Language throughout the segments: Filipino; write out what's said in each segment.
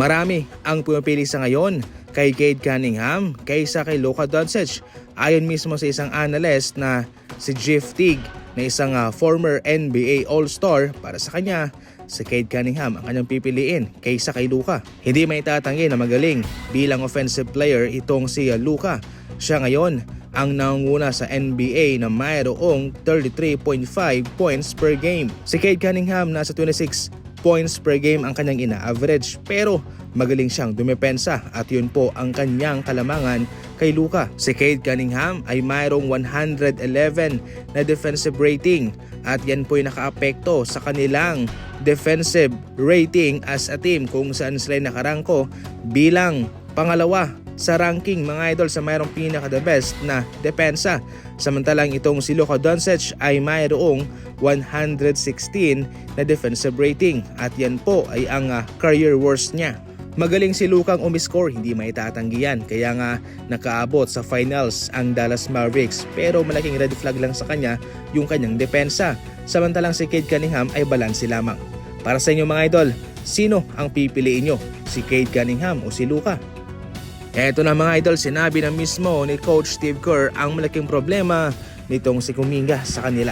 Marami ang pumipili sa ngayon kay Cade Cunningham kaysa kay Luka Doncic. Ayon mismo sa isang analyst na si Jeff Teague na isang former NBA All-Star, para sa kanya, si Cade Cunningham ang kanyang pipiliin kaysa kay Luka. Hindi may itatanggi na magaling bilang offensive player itong si Luka. Siya ngayon ang nangunguna sa NBA na mayroong 33.5 points per game. Si Cade Cunningham nasa 26 points per game ang kanyang ina-average, pero magaling siyang dumepensa at yun po ang kanyang kalamangan kay Luka. Si Cade Cunningham ay mayroong 111 na defensive rating at yan po ay nakaapekto sa kanilang defensive rating as a team kung saan sila nakarangko bilang pangalawa sa ranking mga idol sa mayroong pinaka the best na depensa. Samantalang itong si Luka Doncic ay mayroong 116 na defensive rating at yan po ay ang career worst niya. Magaling si Luka ang umiscore, hindi maitatanggi yan, kaya nga nakaabot sa finals ang Dallas Mavericks, pero malaking red flag lang sa kanya yung kanyang depensa. Samantalang si Cade Cunningham ay balanse lamang. Para sa inyo mga idol, sino ang pipiliin nyo? Si Cade Cunningham o si Luka? Eto na mga idol, sinabi na mismo ni Coach Steve Kerr ang malaking problema nitong si Kuminga sa kanila.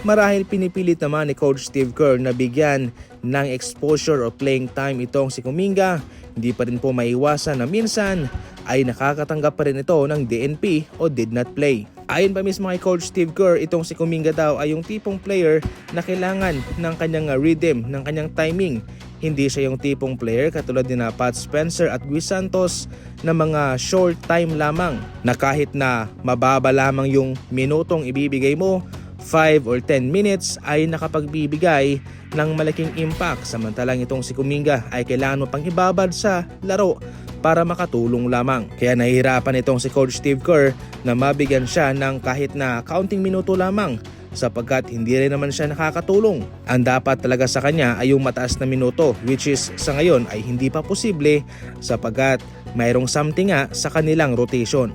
Marahil pinipilit naman ni Coach Steve Kerr na bigyan ng exposure o playing time itong si Kuminga. Hindi pa rin po maiwasan na minsan ay nakakatanggap pa rin ito ng DNP o did not play. Ayon pa mismo kay Coach Steve Kerr, itong si Kuminga daw ay yung tipong player na kailangan ng kanyang rhythm, ng kanyang timing. Hindi siya yung tipong player katulad ni Pat Spencer at Luis Santos na mga short time lamang na kahit na mababa lamang yung minutong ibibigay mo, 5 or 10 minutes ay nakapagbibigay ng malaking impact. Samantalang itong si Kuminga ay kailangan mo pang ibabad sa laro para makatulong lamang. Kaya nahihirapan itong si Coach Steve Kerr na mabigyan siya ng kahit na counting minuto lamang sapagkat hindi rin naman siya nakakatulong. Ang dapat talaga sa kanya ay yung mataas na minuto, which is sa ngayon ay hindi pa posible sapagkat mayroong something nga sa kanilang rotation.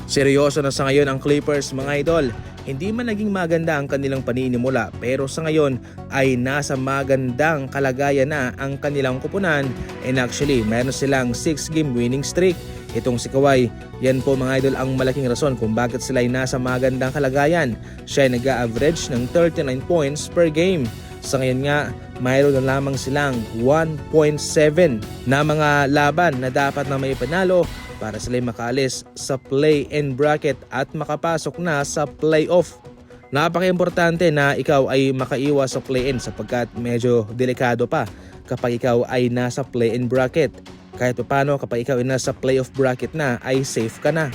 Seryoso na sa ngayon ang Clippers mga idol. Hindi man naging maganda ang kanilang paninimula, pero sa ngayon ay nasa magandang kalagayan na ang kanilang kupunan, and actually meron silang 6-game winning streak. Itong si Kawhi, yan po mga idol ang malaking rason kung bakit sila ay nasa magandang kalagayan. Siya ay nag-average ng 39 points per game. Sa ngayon nga, mayroon na lamang silang 1.7 na mga laban na dapat na may panalo para sila makaalis sa play-in bracket at makapasok na sa playoff. Napaka-importante na ikaw ay makaiwas sa play-in sapagkat medyo delikado pa kapag ikaw ay nasa play-in bracket. Kahit paano kapag ikaw ay nasa playoff bracket na ay safe ka na.